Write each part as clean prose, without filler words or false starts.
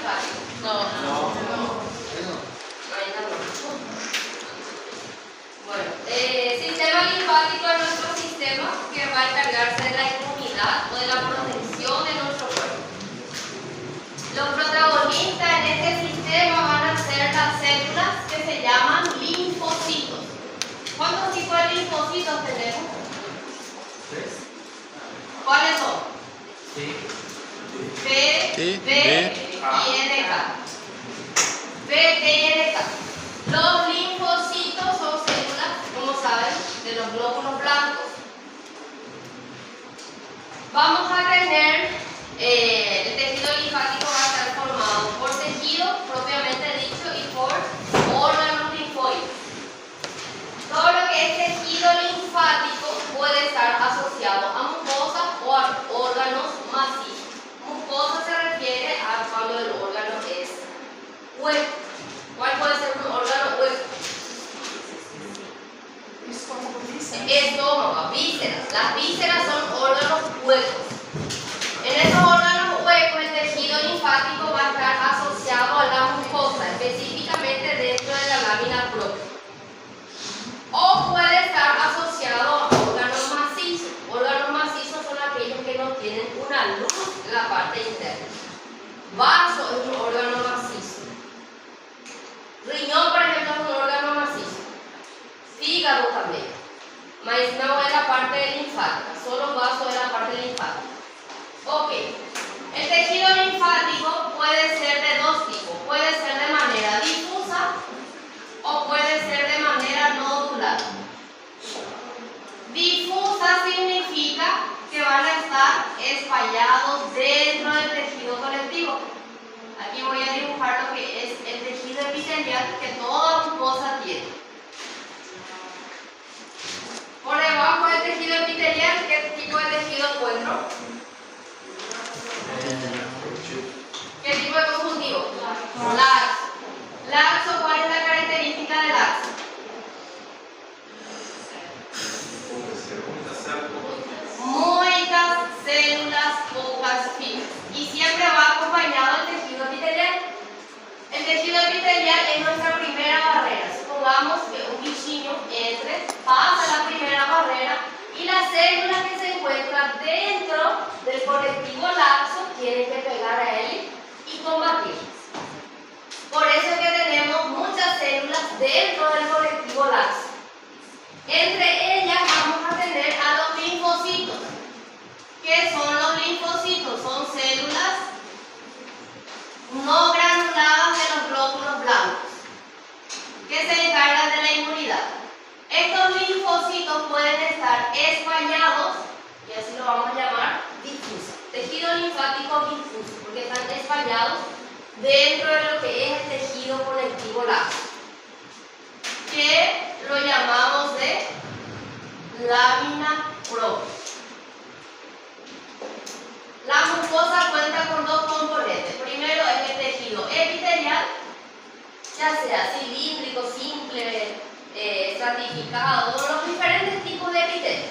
linfático? No. Bueno, sistema linfático es nuestro sistema que va a encargarse de la inmunidad o de la protección de nuestro cuerpo. Los protagonistas en este sistema van a ser las células que se llaman linfocitos. ¿Cuántos tipos de linfocitos tenemos? 3. ¿Cuáles son? Sí. B, B y NK. B, T y NK. Los linfocitos son células, como saben, de los glóbulos blancos. Vamos a tener, el tejido linfático va a estar formado por tejido propiamente dicho y por órganos linfóides. Todo lo que es tejido linfático puede estar asociado a mucosas o a órganos macizos. Mucosa se refiere a cuando el órgano es hueco. ¿Cuál puede ser un órgano hueco? Estómago, vísceras. Las vísceras son órganos huecos. En esos órganos huecos el tejido linfático va a estar asociado a la mucosa, específicamente dentro de la lámina propia. O puede estar asociado a órganos macizos. Órganos macizos son aquellos que no tienen una luz en la parte interna. Vaso es un órgano macizo. Riñón, por ejemplo, es un órgano macizo. Hígado también. Mas no es la parte linfática, solo vaso es la parte linfática. Ok. El tejido linfático puede ser de dos tipos. Puede ser de manera difusa o puede ser de manera nodular. Difusa significa que van a estar espallados dentro del tejido conectivo. Aquí voy a dibujar lo que es el tejido epitelial que toda mucosa tiene. Por debajo del tejido epitelial, ¿qué tipo de tejido encuentro? ¿Qué tipo de conjuntivo? Laxo. Laxo, ¿cuál es la característica del laxo? Muchas células, pocas fibras. Y siempre va acompañado del tejido epitelial. El tejido epitelial es nuestra primera barrera. Supongamos que un bichinho entre, pasa la primera barrera y las células que se encuentran dentro del conectivo laxo tienen que pegar a él y combatirlas. Por eso es que tenemos muchas células dentro del conectivo laxo. Entre ellas vamos a tener a los linfocitos. ¿Qué son los linfocitos? Son células no granuladas de los glóbulos blancos que se encargan de la inmunidad. Estos linfocitos pueden estar espallados, y así lo vamos a llamar difuso. Tejido linfático difuso, porque están espallados dentro de lo que es el tejido conectivo laxo, que lo llamamos de lámina propia. La mucosa cuenta con dos componentes. Primero es el tejido epitelial, ya sea cilíndrico, simple, estratificado, los diferentes tipos de epitelio.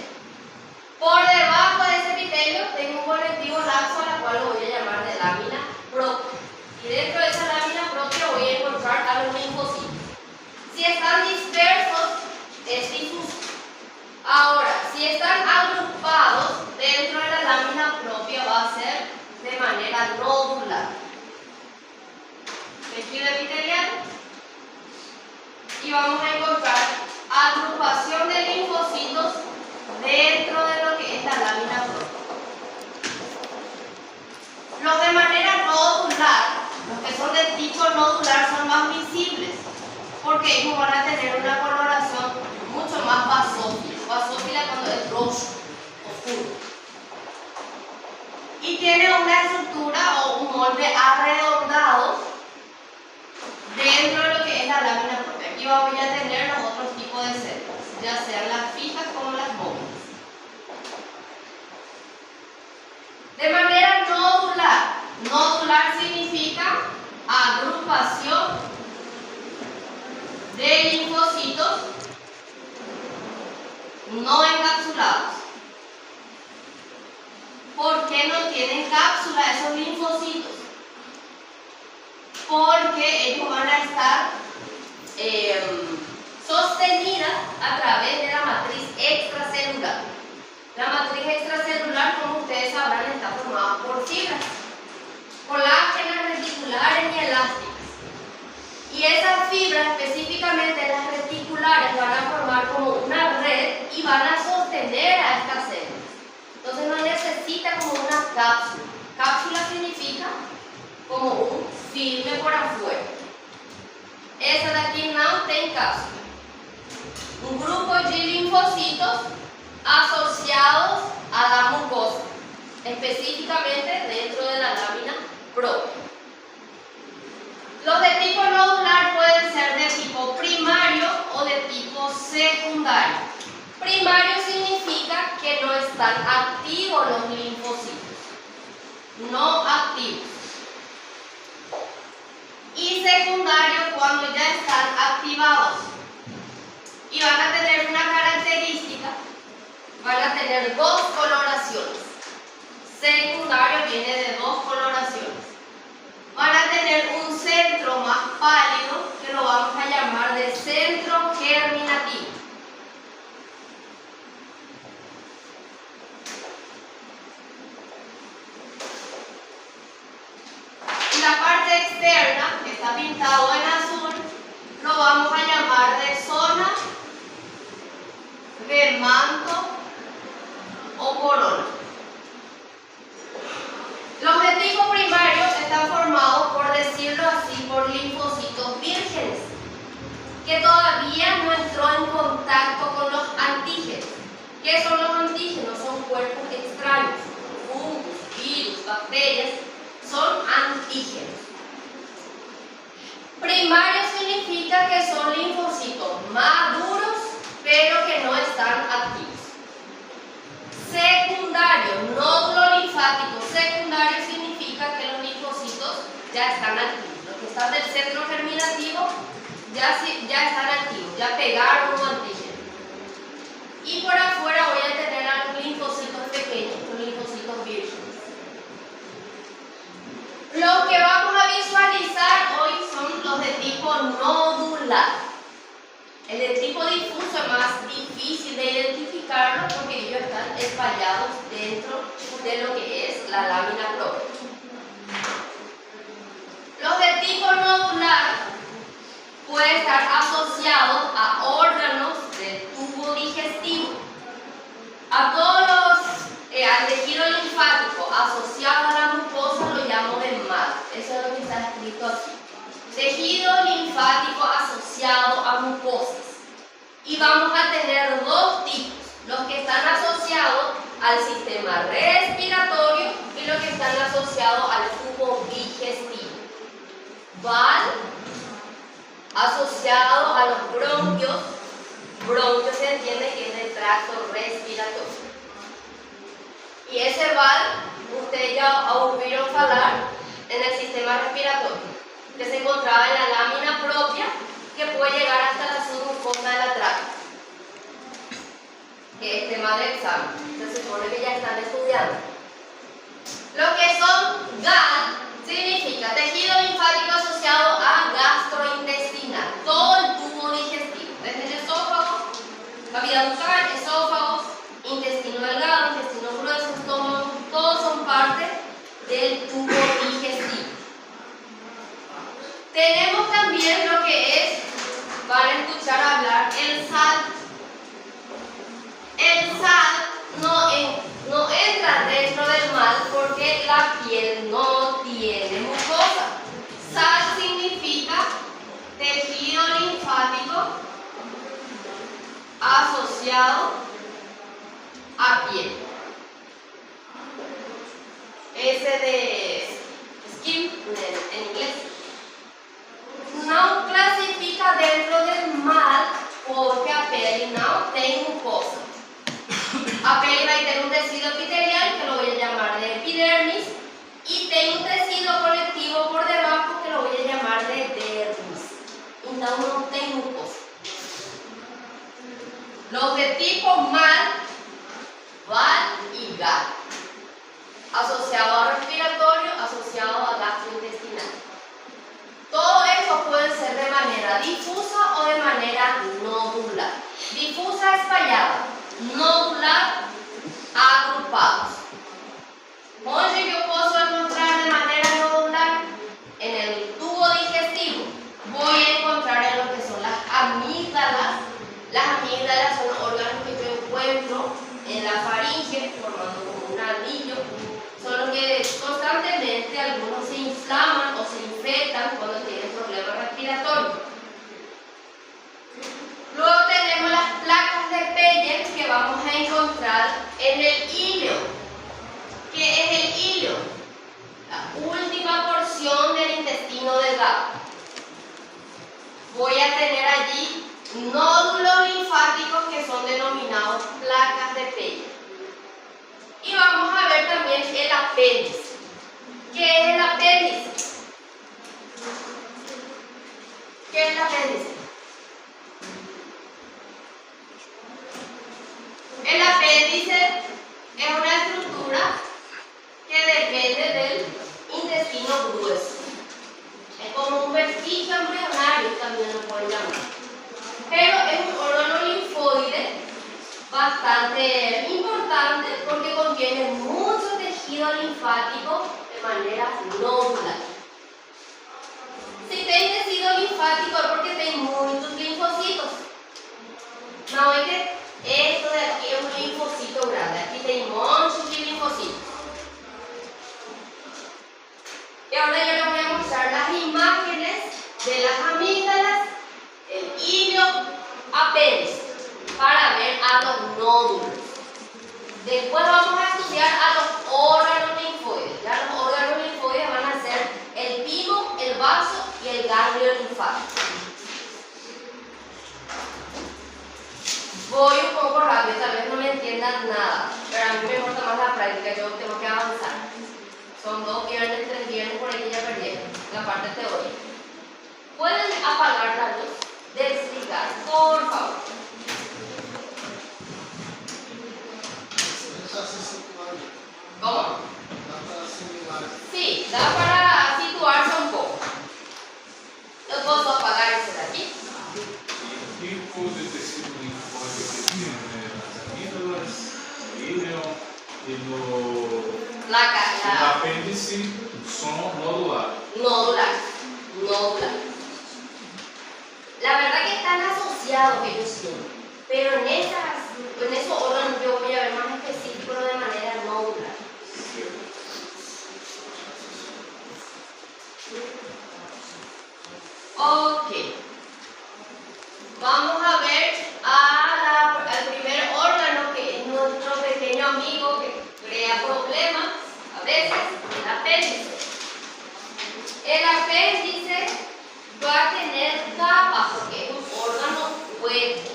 Por debajo de ese epitelio tengo un conectivo laxo, a la cual lo voy a llamar de lámina propia. Y dentro de esa lámina propia voy a encontrar a los linfocitos. Si están dispersos, es difuso. Ahora, si están agrupados dentro de la lámina propia, va a ser de manera nodular. Tejido epitelial. Y vamos a encontrar agrupación de linfocitos dentro de lo que es la lámina propia. Los de manera nodular, los que son de tipo nodular, son más visibles, porque ellos van a tener una coloración mucho más basófila. Basófila cuando es rojo, oscuro. Y tiene una estructura o un molde arredondado dentro de lo que es la lámina propia. Aquí voy a tener los otros tipos de células, ya sean las fijas como las móviles. De manera nodular. Nodular significa agrupación de linfocitos no encapsulados. ¿Por qué no tienen cápsula esos linfocitos? porque ellos van a estar sostenidas a través de la matriz extracelular. La matriz extracelular, como ustedes sabrán, está formada por fibras colágenas, reticulares y elásticas. Y esas fibras, específicamente las reticulares, van a formar como una red y van a sostener a estas células. Entonces no necesita como una cápsula. Cápsula significa como un filme por afuera. Esa de aquí no tiene cápsula. Un grupo de linfocitos asociados a la mucosa, específicamente dentro de la lámina propia. Los de tipo nodular pueden ser de tipo primario o de tipo secundario. Primario significa que no están activos los linfocitos, no activos. Y secundario cuando ya están activados. Y van a tener una característica, van a tener dos coloraciones. Secundario viene de dos coloraciones. Van a tener un centro más pálido que lo vamos a llamar de centro germinativo. Y la parte externa, que está pintado en azul, lo vamos a llamar de zona de manto o corona. Los de tipo primario están formados, por decirlo así, por linfocitos vírgenes, que todavía no entró en contacto con los antígenos. ¿Qué son los antígenos? Son cuerpos extraños, hongos, virus, bacterias, son antígenos. Primario significa que son linfocitos maduros, pero que no están activos. Secundario, nódulo linfático secundario significa que los linfocitos ya están activos. Los que están del centro germinativo ya están activos, ya pegaron un antígeno. Y por afuera voy a tener a los linfocitos pequeños, los linfocitos vírgenes. Lo que vamos a visualizar hoy son los de tipo nodular. El de tipo difuso es más difícil de identificarlo porque ellos están espallados dentro de lo que es la lámina propia. Los de tipo nodular pueden estar asociados a órganos del tubo digestivo. A todos al tejido linfático asociado a la mucosa lo llamo de MAD. Eso es lo que está escrito aquí. Tejido linfático asociado a mucosas. Y vamos a tener dos tipos, los que están asociados al sistema respiratorio y los que están asociados al tubo digestivo. VAL, asociado a los bronquios. Bronquios se entiende que es del tracto respiratorio. Y ese VAL, ustedes ya oyeron hablar en el sistema respiratorio, que se encontraba en la lámina propia, que puede llegar hasta la submucosa de la tráquea, que es tema de examen. Se supone que ya están estudiando. Lo que son GAL significa tejido linfático asociado a gastrointestinal, todo el tubo digestivo, desde el esófago, cavidad bucal, esófago, intestino delgado, intestino grueso, estómago, todos son parte del tubo digestivo. Tenemos también lo que es, van a escuchar hablar, el SAL. El SAL no entra dentro del mal porque la piel no tiene mucosa. SAL significa tejido linfático asociado a piel. Ese de skin en inglés. No clasifica dentro del mal porque a pele no tem mucosa. A pele vai ter un tecido epitelial que lo voy a llamar de epidermis y tem un tecido conectivo por debajo que lo voy a llamar de dermis. Então não tem mucosa. Los de tipo mal, VAL y GAL, asociado a respiratorio, asociado a gastrointestinal. vamos a encontrar en el hilo. ¿Qué es el hilo? La última porción del intestino delgado. Voy a tener allí nódulos linfáticos que son denominados placas de Peyerl. Y vamos a ver también el apéndice. ¿Qué es el apéndice? ¿Qué es el apéndice? El apéndice es una estructura que depende del intestino grueso. Es como un vestigio embrionario, también lo pueden llamar. Pero es un órgano linfoide bastante importante porque contiene mucho tejido linfático de manera nodular. Si tem tejido linfático es porque tem muchos linfocitos. No es que esto de aquí es un linfocito grande, aquí tem muchos linfocitos. Y ahora yo les voy a mostrar las imágenes de las amígdalas, el hilo, apéndice, para ver a los nódulos. Después vamos a estudiar a los órganos linfoides. Ya los órganos linfoides van a ser el pimo, el vaso y el ganglio linfático. Voy un poco rápido, tal vez no me entiendan nada, pero a mí me gusta más la práctica, yo tengo que avanzar. Son 2 viernes, 3 viernes, por ahí que ya perdieron la parte teórica. ¿Pueden apagar la luz de explicar, por favor? ¿Cómo? Sí, da para situarse un poco. Yo puedo apagar ese de aquí. El tipo de tecido linfóide que tiene las amígdalas, el hilo y el apéndice son nodulares. Nodular. La verdad que están asociados ellos siempre, pero en esos órganos yo voy a ver más específico de manera nodular. Ok. Vamos a ver al primer órgano que es nuestro pequeño amigo que crea problemas, a veces, el apéndice. El apéndice va a tener capas porque es un órgano hueco.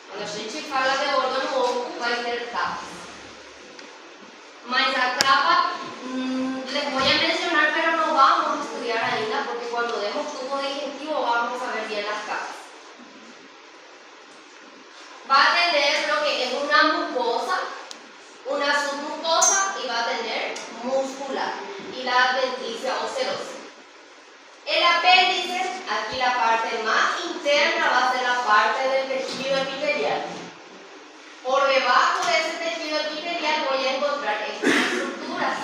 Cuando a gente fala de órgano oco, vai ter capas. Mas a capa, les voy a mencionar, pero no vamos a estudiar ainda, porque cuando demos tubo digestivo vamos a ver bien las capas. Va a tener lo que es una mucosa, una submucosa y va a tener muscular y la adventicia o serosa. El apéndice, aquí la parte más interna va a ser la parte del tejido epitelial. Por debajo de ese tejido epitelial voy a encontrar estas estructuras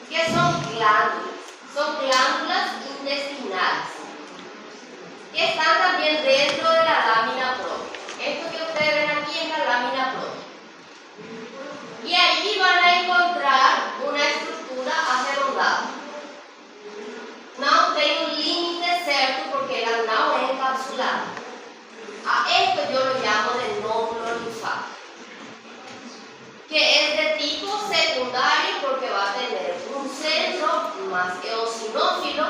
que son glándulas intestinales, que están también dentro de la lámina propia. Esto que ustedes ven aquí es la lámina propia. Y allí van a encontrar una estructura arredondada. No tem un límite certo porque ela não é encapsulada. A esto yo lo llamo de nódulo linfático, que es de tipo secundario porque va a tener un centro más eosinófilo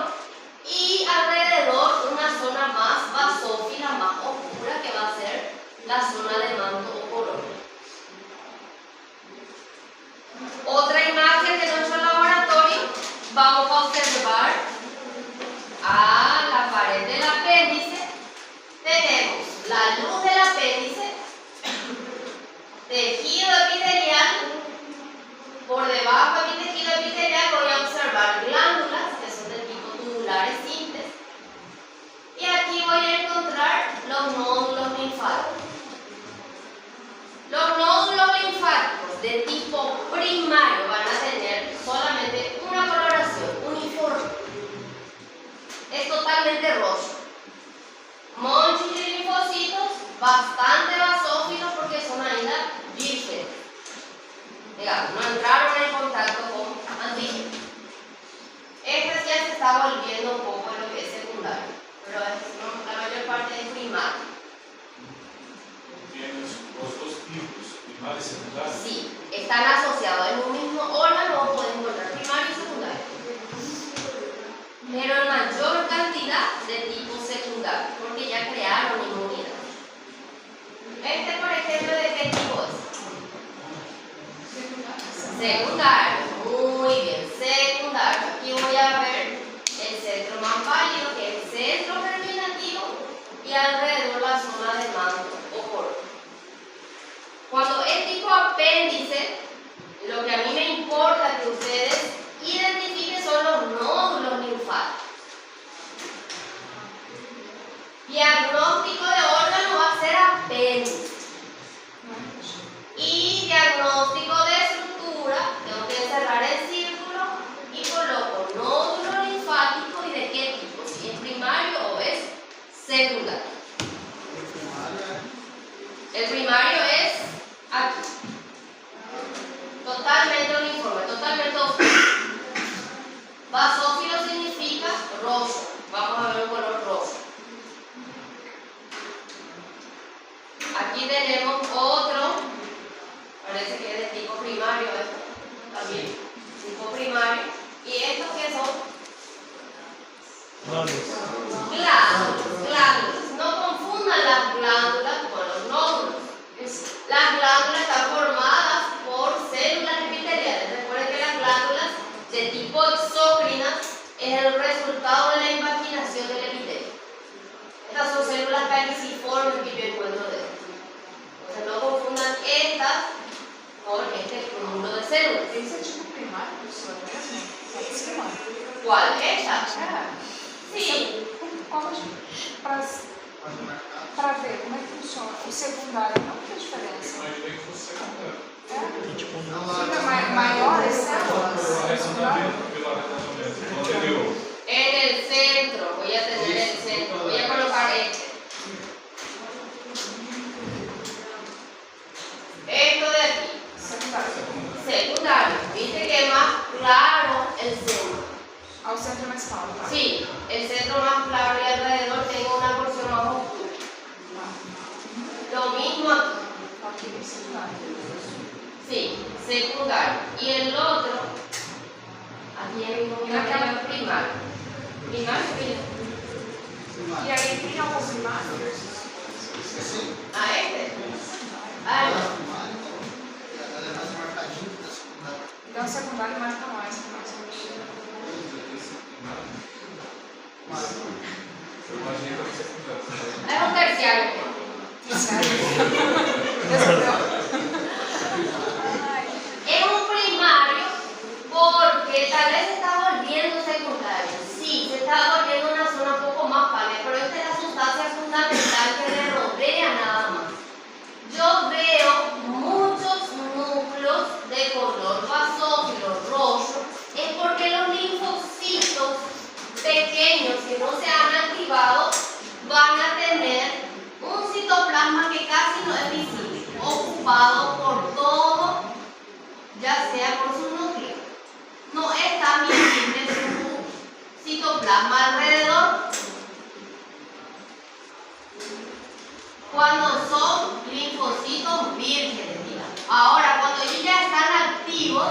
y alrededor una zona más basófila, más oscura, que va a ser la zona de manto o corola. Otra imagen de nuestro laboratorio, vamos a observar a la pared del apéndice. Tenemos la luz del apéndice, tejido epitelial. Por debajo de mi tejido epitelial voy a observar glándulas que son de tipo tubulares simples. Y aquí voy a encontrar los nódulos linfáticos. Los nódulos linfáticos de tipo primario van a tener solamente una coloración uniforme. Es totalmente rosa. Muchos linfocitos, bastante basófilos porque son ainda vírgenes. Digamos, no entraron en contacto con antígenos. Este ya se está volviendo un poco en lo que es secundario, pero la mayor parte es primario. Tienes os dos tipos de trajeron mayor cantidad de tipos secundarios, porque ya crearon inmunidad. Este, por ejemplo, ¿de qué tipo es? Secundario. Muy bien, secundario. Aquí voy a ver el centro más válido, que es el centro germinativo, y alrededor la zona de manto o poro. Cuando es tipo apéndice, lo que a mí me importa que ustedes identifiquen son los nódulos linfáticos. Diagnóstico de órgano va a ser apéndice. Y diagnóstico de estructura, tengo que encerrar el círculo y coloco nódulo linfático y de qué tipo, si es primario o es secundario. El primario es aquí. Totalmente uniforme, totalmente oscuro. Basófilo significa rojo. Vamos a ver un color rojo. Aquí tenemos otro, parece que es de tipo primario esto, también, tipo primario. ¿Y estos qué son? Glándulas. No confundan las glándulas con los nódulos. Las glándulas están formadas por células epiteliales. Recuerden que las glándulas de tipo exócrinas es el resultado de la invaginación del epitelio. Estas son células caliciformes que yo encuentro dentro. Entonces no confundan estas con este cúmulo de células. Esse é tipo primário, professora, mesmo? É primário. ¿Cuál? ¿Esta? É. Sí. Para ver como é que funciona o secundário, não tem diferença. Mas tem que ser secundário. É? Fica maior as células? Arredondamento, pelo arredondamento. Anterior. En el centro, voy a tener el centro, voy a colocar este. Esto de aquí, secundario. ¿Viste que es más claro el centro? Ao centro é mais claro, tá? Sí, el centro más claro y alrededor tengo una porción más oscura. Lo mismo aquí. Aqui é secundário. Sí, secundario. Y el otro, aquí hay un primario. Primario, E aí tem algum primário? a este. Ah, no. Então o secundário marca mais, Eu imaginei que era secundário. Es un terciario. Es un primario porque tal vez se está volviendo secundario. Sí, se está volviendo una zona un poco más pálida, pero esta es la sustancia fundamental que le rodea nada más. Yo veo muchos núcleos de color basófilo rojo, es porque los linfocitos pequeños que no se han activado van a tener un citoplasma que casi no es visible, ocupado por todo, ya sea por su núcleo. No está visible su citoplasma alrededor. Cuando son linfocitos vírgenes, digamos. Ahora, cuando ellos ya están activos,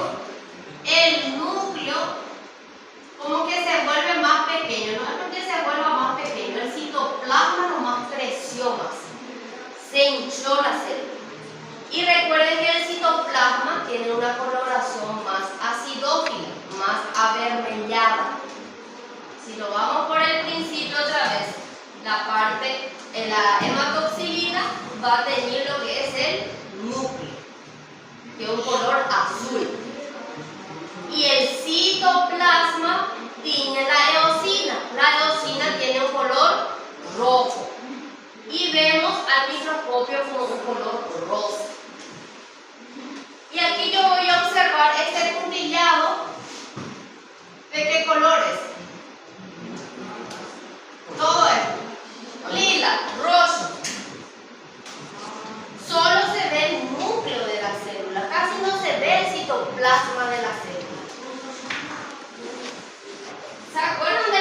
el núcleo como que se vuelve más pequeño. No es porque se vuelva más pequeño, el citoplasma nomás creció más, se hinchó la célula. Y recuerden que el citoplasma tiene una coloración más acidófila, más avermellada. Si lo vamos por el principio otra vez, la parte, la hematoxilina va a tener lo que es el núcleo, que es un color azul. Y el citoplasma tiene la eosina. La eosina tiene un color rojo. Y vemos al microscopio con un color rosa. Y aquí yo voy a observar este puntillado. ¿De qué colores? Todo esto. Lila, rosa. Solo se ve el núcleo de la célula. Casi no se ve el citoplasma de la célula. ¿Se acuerdan de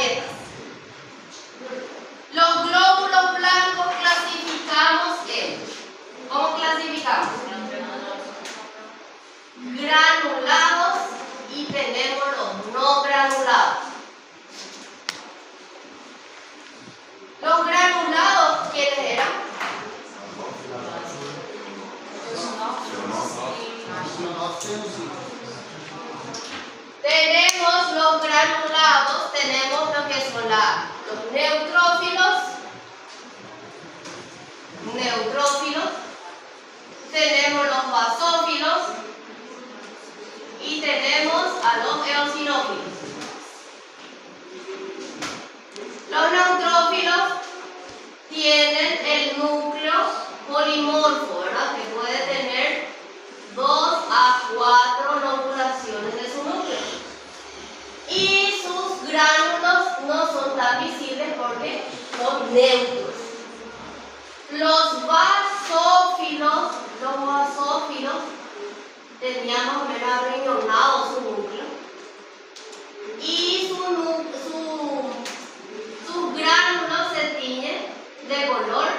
plaquetas. Los glóbulos blancos clasificamos en, ¿cómo clasificamos? Granulados y tenemos los no granulados. Los granulados, ¿quiénes eran? Tenemos los granulados, tenemos lo que son los neutrófilos, tenemos los basófilos y tenemos a los eosinófilos. Los neutrófilos tienen el núcleo polimorfo, ¿verdad? Que puede tener 2 a 4 lobulaciones de su núcleo. Y sus gránulos no son tan visibles porque son neutros. Los basófilos tenían más o menos arreglonado su núcleo. Y sus gránulos se tiñen de color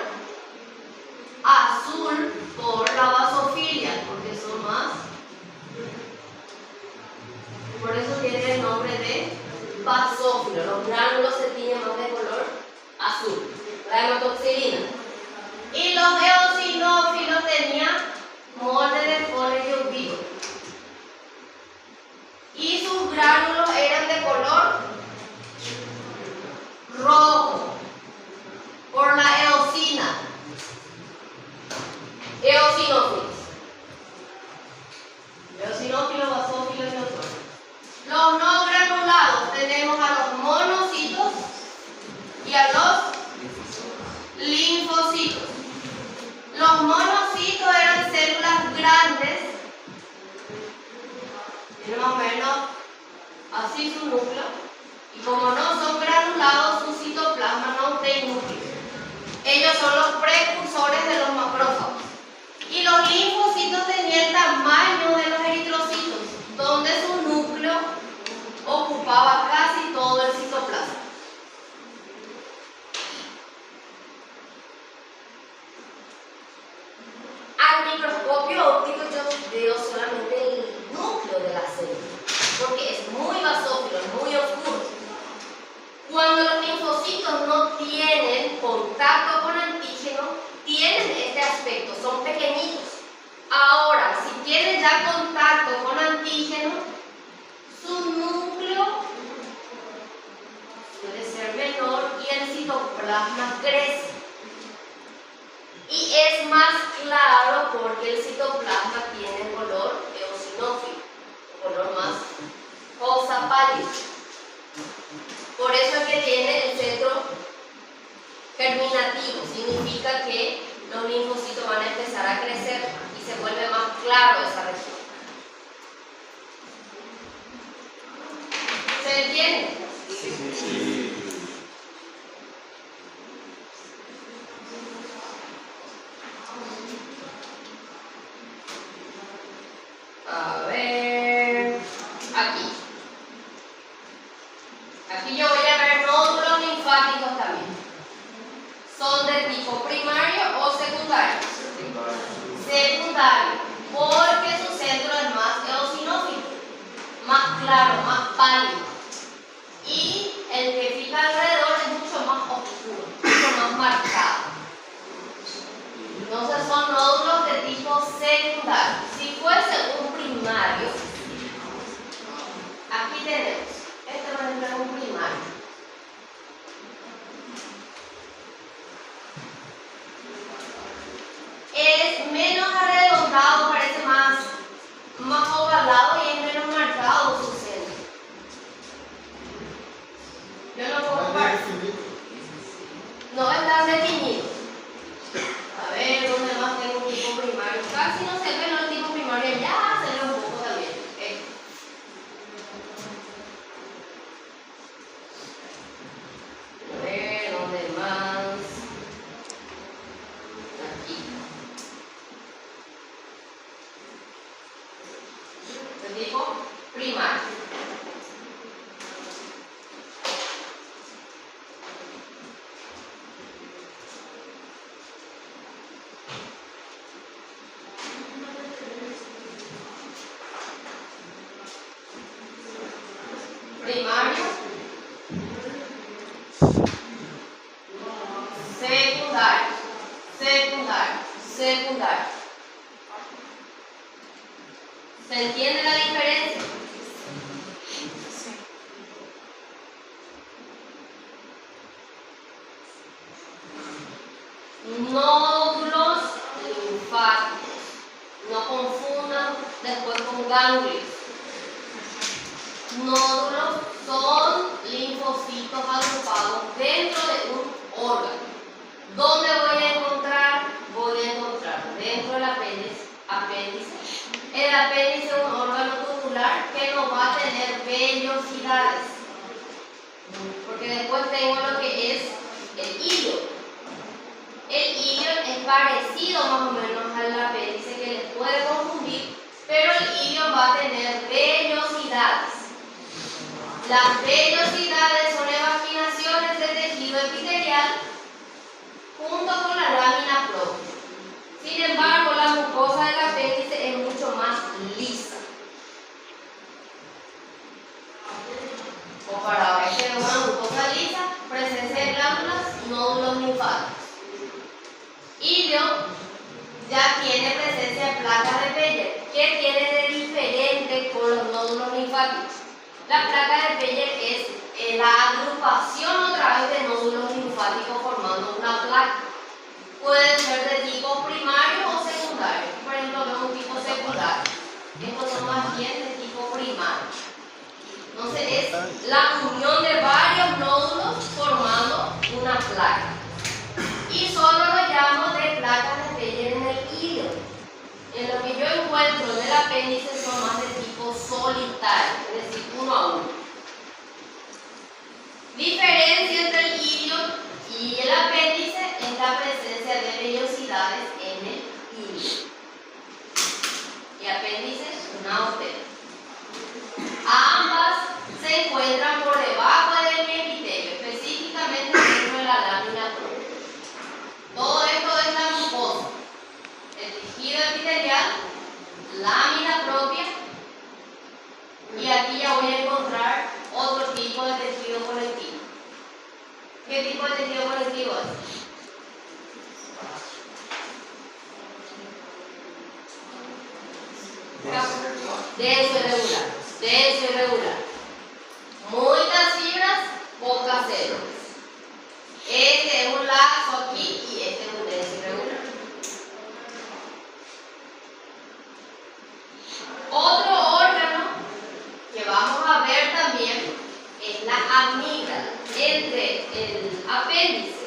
azul por la basofilia, porque son más. Por eso tiene el nombre de basófilo. Los gránulos se tiñen más de color azul, la hematoxilina. Y los eosinófilos tenían molde de Foley vivo. Y sus gránulos eran de color rojo por la eosina. Eosinófilos. Eosinófilos, basófilos y otros. Los no granulados tenemos a los monocitos y a los linfocitos. Los monocitos eran células grandes, tienen más o menos así su núcleo, y como no son granulados, su citoplasma no tiene núcleo. Ellos son los precursores de los macrófagos. Y los linfocitos tenían el tamaño de los eritrocitos, donde su núcleo ocupaba casi todo el citoplasma. Al microscopio óptico yo veo solamente el núcleo de la célula, porque es muy basófilo, es muy oscuro. Cuando los linfocitos no tienen contacto con antígeno, tienen este aspecto, son pequeñitos. Ahora, si tienen ya contacto con antígeno, su núcleo suele ser menor y el citoplasma crece. Y es más claro porque el citoplasma tiene color eosinófilo, color más rosa pálido. Por eso es que tiene el centro germinativo, significa que los linfocitos van a empezar a crecer y se vuelve más claro esa región. ¿Se entiende? Sí. A ver, aquí. Aquí yo voy a ver nódulos linfáticos también. ¿Son de tipo primario o secundario? Secundario, porque su centro es más eosinófilo, más claro, más pálido. Y el que fija alrededor es mucho más oscuro, mucho más marcado. Entonces son nódulos de tipo secundario. Si fuese un primario, aquí tenemos, este por ejemplo es un primario. Es menos arredondado, parece más ovalado y es menos marcado su centro. Yo no puedo parar. No es tan definido. A ver, ¿dónde más tengo un tipo primario? Casi no se ve, no el tipo primario, ya se ve un poco también. primario, secundario, secundario, secundario. ¿Se entiende la diferencia? Sí. Nódulos linfáticos. No confundan después con ganglios. Nódulos son linfocitos agrupados dentro de un órgano. ¿Dónde voy a encontrar? Voy a encontrar dentro del apéndice. El apéndice es un órgano tubular que no va a tener vellosidades. Porque después tengo lo que es el ilio. El ilio es parecido más o menos al apéndice, que les puede confundir, pero el ilio va a tener vellosidades. Las vellosidades son evaginaciones del tejido epitelial junto con la lámina propia. Sin embargo, la mucosa del apéndice es mucho más lisa. Comparado a una mucosa lisa, presencia de glándulas, nódulos linfáticos. Ilio ya tiene presencia de placas de Peyer. ¿Qué tiene de diferente con los nódulos linfáticos? La placa de Peyer es la agrupación otra vez de nódulos linfáticos formando una placa. Pueden ser de tipo primario o secundario. Por ejemplo, vemos un tipo secundario. Estos son más bien de tipo primario. Entonces es la unión de varios nódulos formando una placa. Y solo lo llamo de placas de Peyer en el ilio. En lo que yo encuentro en el apéndice son más de tipo solitario, es decir, uno a uno. Diferencia entre el ilio y el apéndice es la presencia de vellosidades en el ilio. Y apéndice, una arteria. Ambas se encuentran por debajo del epitelio, específicamente dentro de la lámina propia. Todo esto es la mucosa, el tejido epitelial, lámina propia, y aquí ya voy a encontrar otro tipo de tejido conectivo. ¿Qué tipo de tejido conectivo es? Denso irregular, denso irregular. Muchas fibras, pocas células. Este es un lazo aquí y este es un denso irregular. Otro órgano que vamos a ver también es la amígdala. Entre el apéndice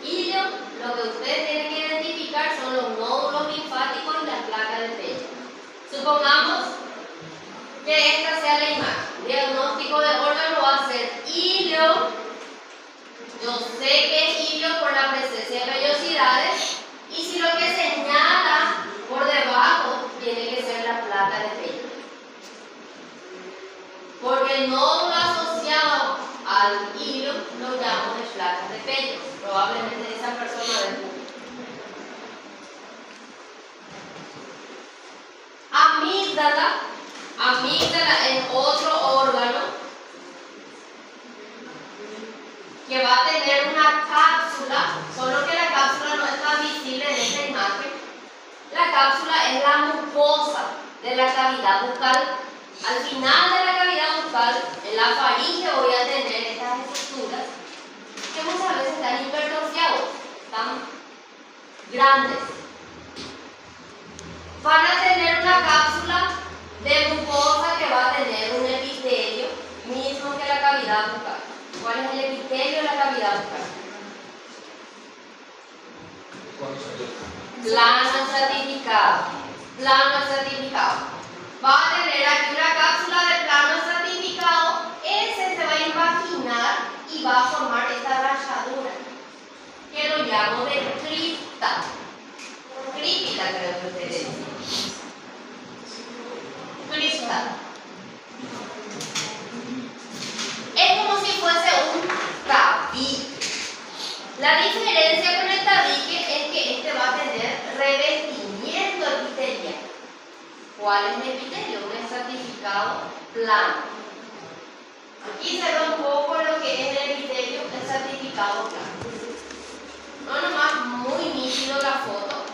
y ilio, lo que ustedes tienen que identificar son los nódulos linfáticos y las placas de Peyer. Supongamos que esta sea la imagen. Diagnóstico de órgano va a ser ilio. Yo sé que es ilio por la presencia de vellosidades, y si lo que señala por debajo tiene que ser la placa de Peyer. Porque el nódulo asociado al ilio lo llamo de placas de Peyer. Probablemente esa persona del público. Amígdala es otro órgano que va a tener una cápsula, solo que la cápsula no está visible en esta imagen. La cápsula es la mucosa de la cavidad bucal. Al final de la cavidad bucal, en la faringe voy a tener estas estructuras que muchas veces están hipertrofiados, están grandes. Van a tener una cápsula de mucosa que va a tener un epitelio mismo que la cavidad bucal. ¿Cuál es el epitelio de la cavidad bucal? Plano estratificado. Plano estratificado. Va a tener aquí una cápsula de plano estratificado. Ese se va a invaginar y va a formar esta rayadura, que lo llamo de cripta. Cripta, creo que ustedes dicen. Cripta. Es como si fuese un tabique. La diferencia con el tabique es que este va a tener revestimiento epitelial. ¿Cuál es el epitelio? Un estratificado plano. Aquí se ve un poco lo que es el epitelio, el certificado blanco. No nomás muy nítido la foto,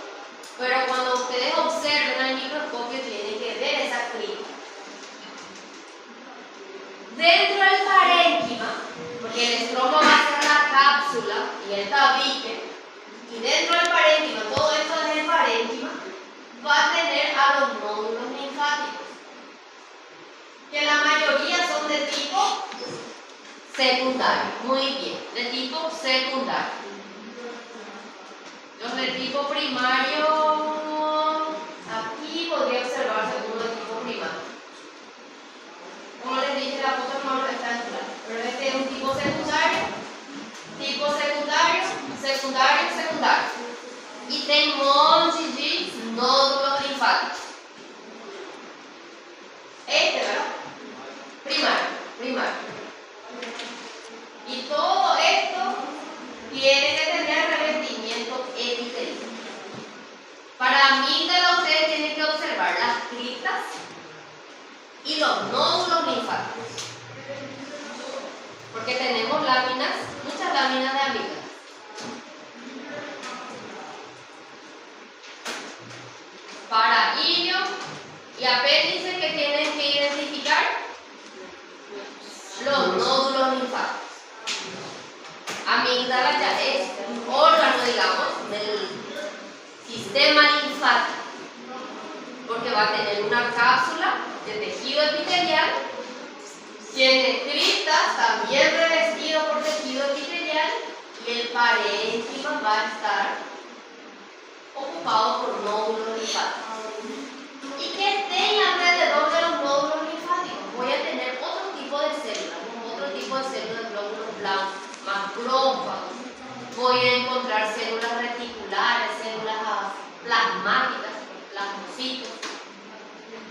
pero cuando ustedes observen al microscopio tienen que ver esa cripta. Dentro del parénquima, porque el estroma va a ser la cápsula y el tabique, y dentro del parénquima, todo esto es el parénquima, va a tener a los nódulos linfáticos, que la mayoría son de tipo secundario. Muy bien, de tipo secundario. Los de tipo primario, aquí podría observarse uno de tipo primario. Como les dije, la foto no está en claro, pero este es un tipo secundario, secundario, secundario. E tem um monte de nódulos linfáticos. Este, ¿verdad? Primario. Y todo esto tiene que tener revestimiento epitelial. Para amígdala ustedes tienen que observar las criptas y los nódulos linfáticos. Porque tenemos láminas, muchas láminas de amígdala. Para ilio y apéndice, que tienen que identificar los nódulos linfáticos. Amígdala ya es un órgano, digamos, del sistema linfático, porque va a tener una cápsula de tejido epitelial, tiene criptas también revestido por tejido epitelial, y el parénquima va a estar ocupado por nódulos linfáticos. ¿Y qué tenga alrededor de los nódulos linfáticos? Voy a tener otro tipo de células, otro tipo de células, glóbulos blancos, macrófagos. Voy a encontrar células reticulares, células plasmáticas, plasmocitos.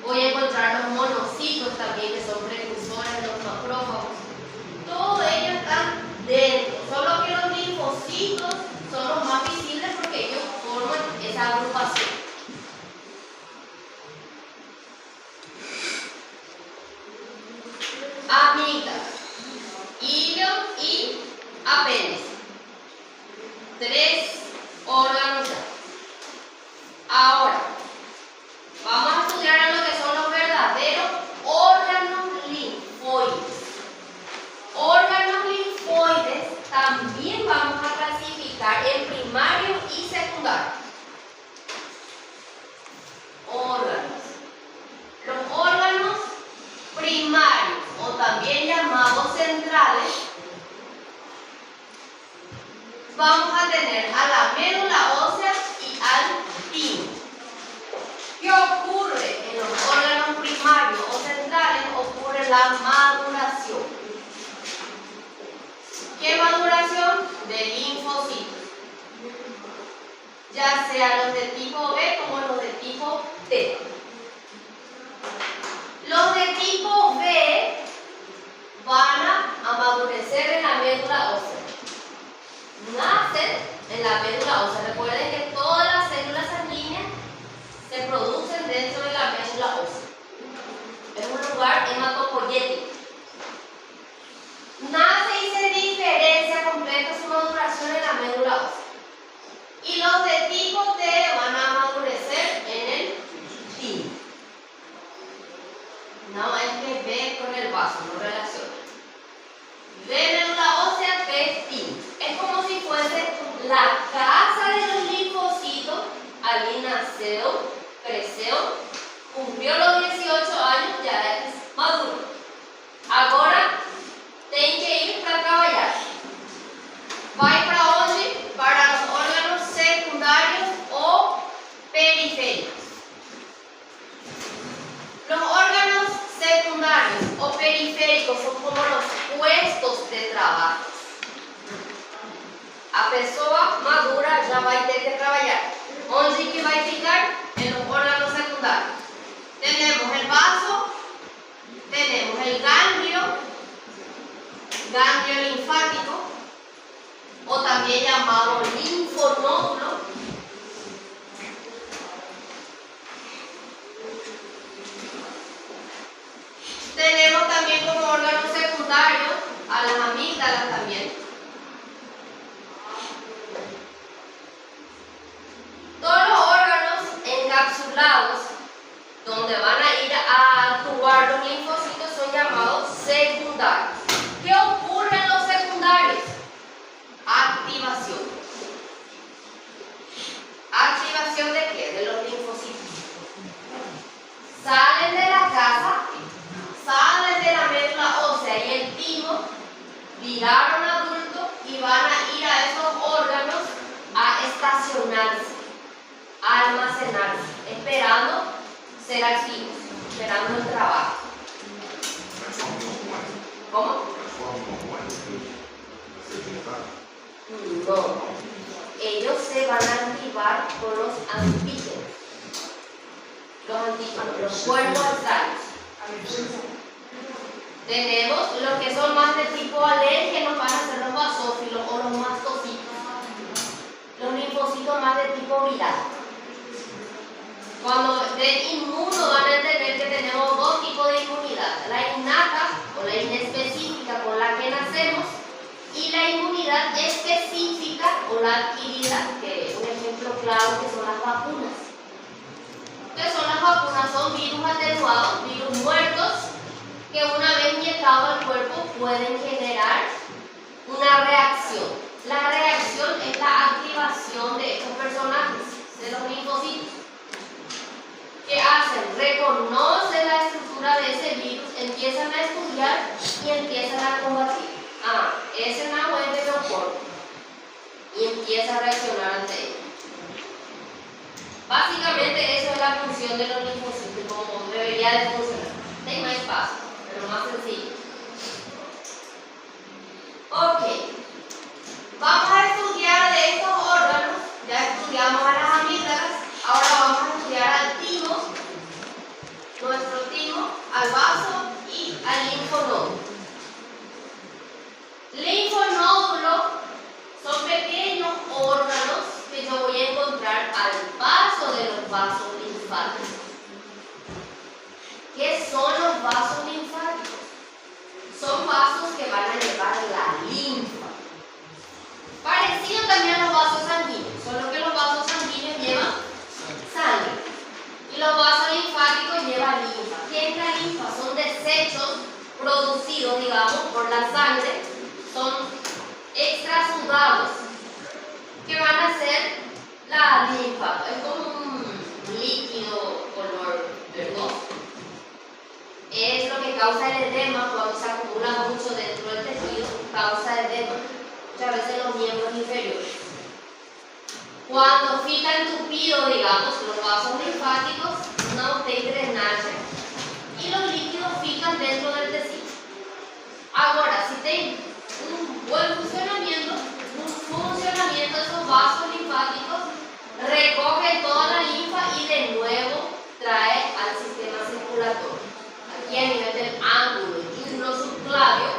Voy a encontrar los monocitos también, que son precursores de los macrófagos. Todos ellos están dentro, solo que los linfocitos son los más visibles porque ellos forman esa agrupación. Amígdala, ilio y apéndice. 3 órganos ya. Ahora, vamos a estudiar a lo que son los verdaderos órganos linfoides. Órganos linfoides también vamos a clasificar en primario y secundario. Órganos. Los órganos primarios, o también llamados centrales, vamos a tener a la médula ósea y al timo. ¿Qué ocurre en los órganos primarios o centrales? Ocurre la maduración. ¿Qué maduración? De linfocitos, ya sea los de tipo B como los de tipo T. Los de tipo B van a madurecer en la médula ósea. Nacen en la médula ósea. Recuerden que todas las células sanguíneas se producen dentro de la médula ósea. Es un lugar hematopoyético. Nace y se diferencia, completa su maduración en la médula ósea. Y los de tipo T van a madurecer en el timo. No hay que ver con el vaso, no relaciona. De médula ósea, T, timo. Es como si fuese la casa de los linfocitos. Allí nació, creció, cumplió los 18 años, ya es maduro. Ahora tienen que ir para trabajar. ¿Va a ir para dónde? Para los órganos secundarios o periféricos. Los órganos secundarios o periféricos son como los puestos de trabajo. A pessoa madura já vai ter que trabalhar. Onde que vai ficar? En los órganos secundarios. Tenemos el vaso, tenemos el ganglio linfático, o también llamado linfonódulo. Tenemos también como órgano secundario secundarios. ¿Qué ocurre en los secundarios? Activación. ¿Activación de qué? De los linfocitos. Salen de la casa, salen de la médula ósea y el timo, viraron adultos y van a ir a esos órganos a estacionarse, a almacenarse, esperando ser activos, esperando el trabajo. ¿Cómo? No. Ellos se van a activar con los antígenos. Los antígenos, los cuerpos extraños. Tenemos los que son más de tipo alérgenos, van a ser los basófilos o los mastocitos. Los linfocitos más de tipo viral. Cuando estén inmunos van a entender que tenemos dos tipos de inmunidad. La innata o la inespecífica con la que nacemos y la inmunidad específica o la adquirida, que un ejemplo claro que son las vacunas. ¿Qué son las vacunas? Son virus atenuados, virus muertos, que una vez inyectados al cuerpo pueden generar una reacción. La reacción es la activación de estos personajes, de los linfocitos. ¿Qué hacen? Reconocen la estructura de ese virus, empiezan a estudiar y empiezan a combatir. Ese nabo es de Leopoldo y empieza a reaccionar ante él. Básicamente eso es la función de los linfocitos, como debería de funcionar. Hay más espacio, pero más sencillo. Ok, vamos a estudiar de estos órganos. Ya estudiamos a las amígdalas, ahora vamos a estudiar al timo, nuestro timo, al vaso y al linfonódulo. Linfonódulos son pequeños órganos que yo voy a encontrar al paso de los vasos linfáticos. ¿Qué son los vasos linfáticos? Son vasos que van a llevar la linfa. Parecido también a los vasos sanguíneos, solo que los vasos sanguíneos llevan sangre y los vasos linfáticos llevan linfa. ¿Qué es la linfa? Son desechos producidos, digamos, por la sangre, son extrasudados que van a ser la linfa. Es como un líquido color verdoso. Es lo que causa el edema cuando se acumula mucho dentro del tejido, causa edema, muchas veces en los miembros inferiores. Cuando fica entupido, digamos, los vasos linfáticos, no hay drenaje y los líquidos fican dentro del tejido. Ahora, si tienen un buen funcionamiento de esos vasos linfáticos, recoge toda la linfa y de nuevo trae al sistema circulatorio. Aquí a nivel del ángulo diurno subclavio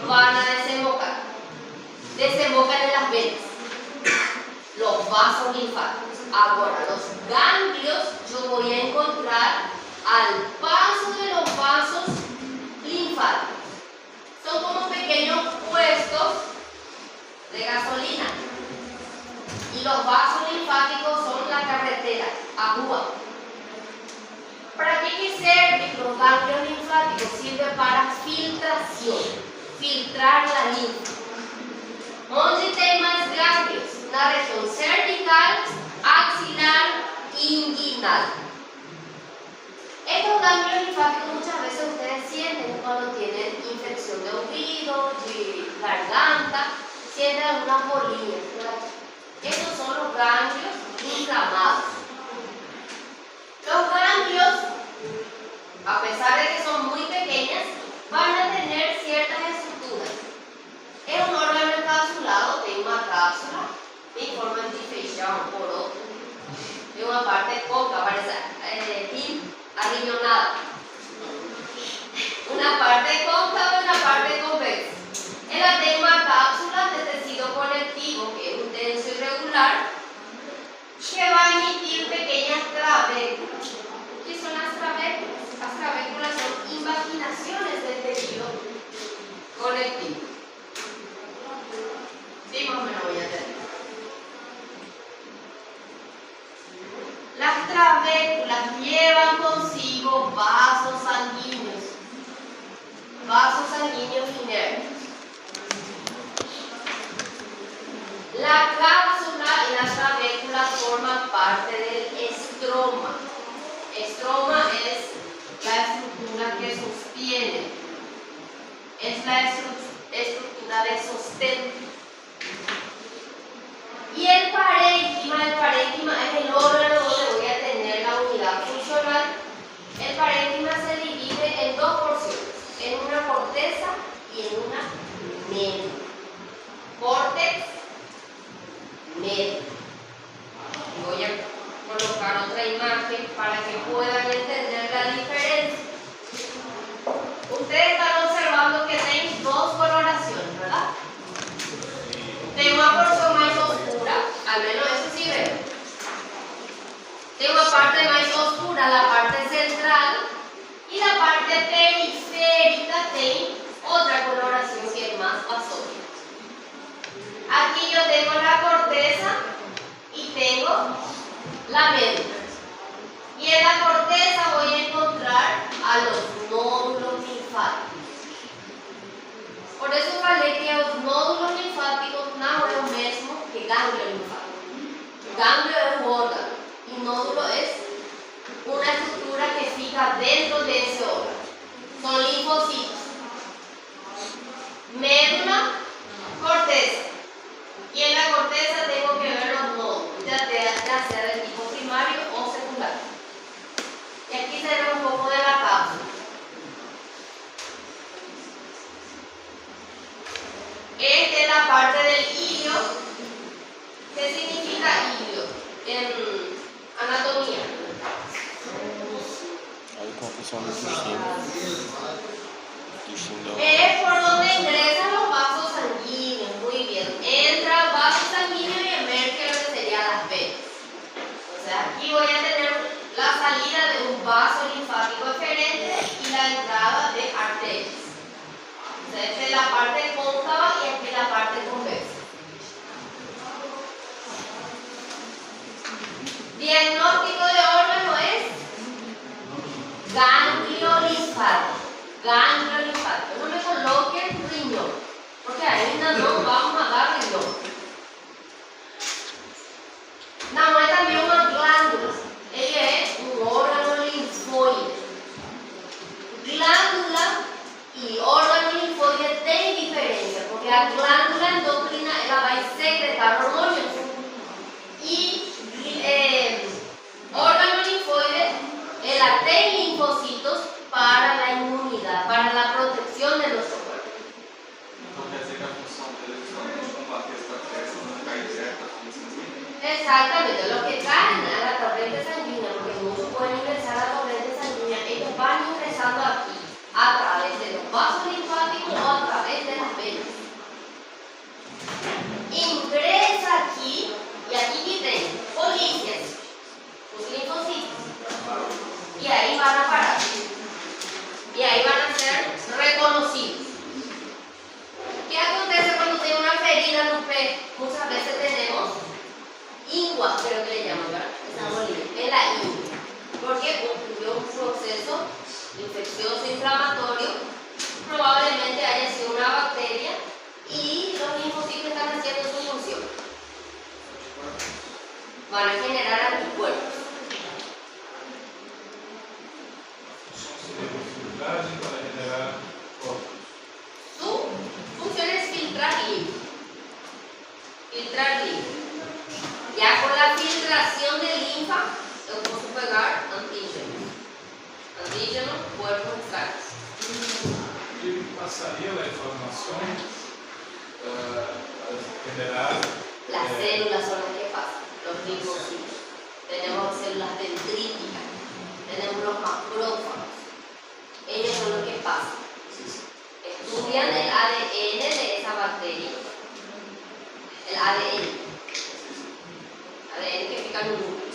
van a desembocar. Desembocan en las venas los vasos linfáticos. Ahora, los ganglios yo voy a encontrar al paso de los vasos linfáticos. Son como pequeños puestos de gasolina. Y los vasos linfáticos son la carretera, agua. ¿Para qué sirven los ganglios linfáticos? Sirve para filtración, filtrar la linfa. ¿Dónde tem más ganglios? Na región cervical, axilar, inguinal. Estos ganglios linfáticos muchas veces ustedes sienten cuando tienen infección de oído, de garganta, sienten algunas bolillas por aquí. Estos son los ganglios inflamados. Los ganglios, a pesar de que son muy pequeñas, van a tener ciertas estructuras. Es un órgano encapsulado, tiene una cápsula, en forma de feição por otro. Tiene una parte cóncava, parece arriñonada. Una parte cóncava y una parte convexa. Ella tiene una cápsula de tejido conectivo, que es un tenso irregular, que va a emitir pequeñas trabéculas. ¿Qué son las trabéculas? Las trabéculas son sanguíneos inertes. La cápsula y las trabéculas forman parte del estroma. Estroma es la estructura que sostiene, es la estructura de sostén. Y el parénquima es el órgano donde voy a tener la unidad funcional. El parénquima se divide en dos porciones, en una corteza y en una médula. Córtex, médula. Voy a colocar otra imagen para que puedan entender la diferencia. Ustedes están observando que tienen dos coloraciones, ¿verdad? Tengo una porción más oscura, al menos eso sí veo. Tengo una parte más oscura, la parte central, y la parte periférica tiene otra coloración que es más azul. Aquí yo tengo la corteza y tengo la médula. Y en la corteza voy a encontrar a los nódulos linfáticos. Por eso falei que os nódulos linfáticos não é o mesmo que gánglio linfático. Gánglio é un órgano y nódulo es una estructura que fica dentro de ese órgano. Son linfocitos. Médula, corteza. Y en la corteza tengo que ver los nódulos, ya sea de tipo primario o secundario. Y aquí se ve un poco de la cápsula. Esta es la parte del hilio. ¿Qué significa hilio en anatomía? Hay confusión de intestino. Es por donde ingresan los vasos sanguíneos. Muy bien. Entra el vaso sanguíneo y emerge lo que serían las venas. O sea, aquí voy a tener la salida de un vaso linfático eferente y la entrada de arterias. Esta es la parte cóncava y aquí la parte convexa. Diagnóstico de órgano es ganglio linfático. Ganglio linfático. No me coloquen riñón, porque ainda no vamos a dar riñón. Não é também uma glândula. Ele é um órgano linfóide. Glândula y órgano linfóide tienen diferencia, porque la glándula endocrina ela vai secretar hormonios y órgano linfóide ela tem linfocitos para la inmunidad, para la protección de nuestro cuerpo. Então quer dizer que a função dele é justamente combater essa peça, não cair direto na sanguínea? Exactamente, los que caen a la corriente sanguínea, porque muchos pueden ingresar a la corriente sanguínea, ellos van ingresando aquí a través de los vasos linfáticos o a través de las venas. Ingresa aquí y aquí tienen policias, los linfocitos, y ahí van a parar. Y ahí van a ser reconocidos. ¿Qué acontece cuando tengo una ferida en un pie? Muchas veces tenemos ingua, creo que le llaman, ¿verdad? En la ingua. Porque ocurrió un proceso infeccioso inflamatorio, probablemente haya sido una bacteria y los linfocitos están haciendo su función. Van a generar anticuerpos. Para generar corpos. Su función es filtrar líquido. Filtrar líquido. Ya con la filtración de linfa, yo puedo pegar antígenos. Antígenos, cuerpos extraños. Ele passaria a informação generar. Las células son las que pasan, los linfocitos. Tenemos células dendríticas, tenemos los macrófagos. Ellos son los que pasan. Estudian el ADN de esa bacteria. El ADN. ADN que fica en un núcleo.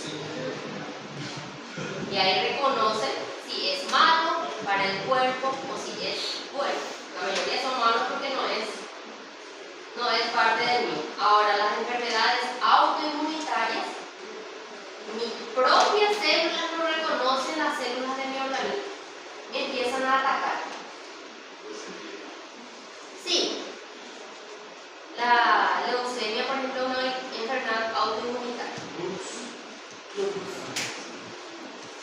Y ahí reconocen si es malo para el cuerpo o si es bueno. La mayoría son malos porque no es parte del mío. Ahora, las enfermedades autoinmunitarias, mis propias células no reconocen las células de mi organismo, empiezan a atacar. Sí. La leucemia, por ejemplo, es una enfermedad autoinmunitaria.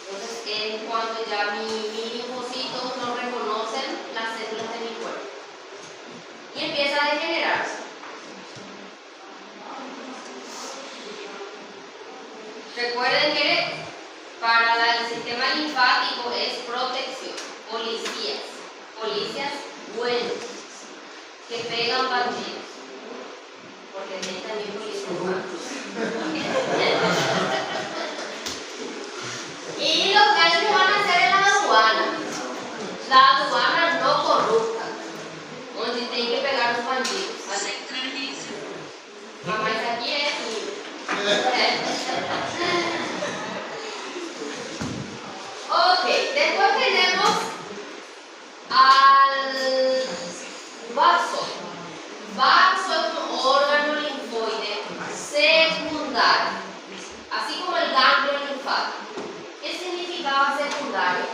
Entonces es cuando ya mis linfocitos no reconocen las células de mi cuerpo y empieza a degenerarse. Recuerden que para el sistema linfático es protección, policías buenos que pegan bandidos, porque tienen también policías malos. Y los cambios van a ser en la aduana. La aduana no corrupta, donde tienen que pegar los bandidos. Mamá, esa aquí es Ok, después tenemos al vaso. Vaso es un órgano linfoide secundario, así como el ganglio linfático. ¿Qué significaba secundario?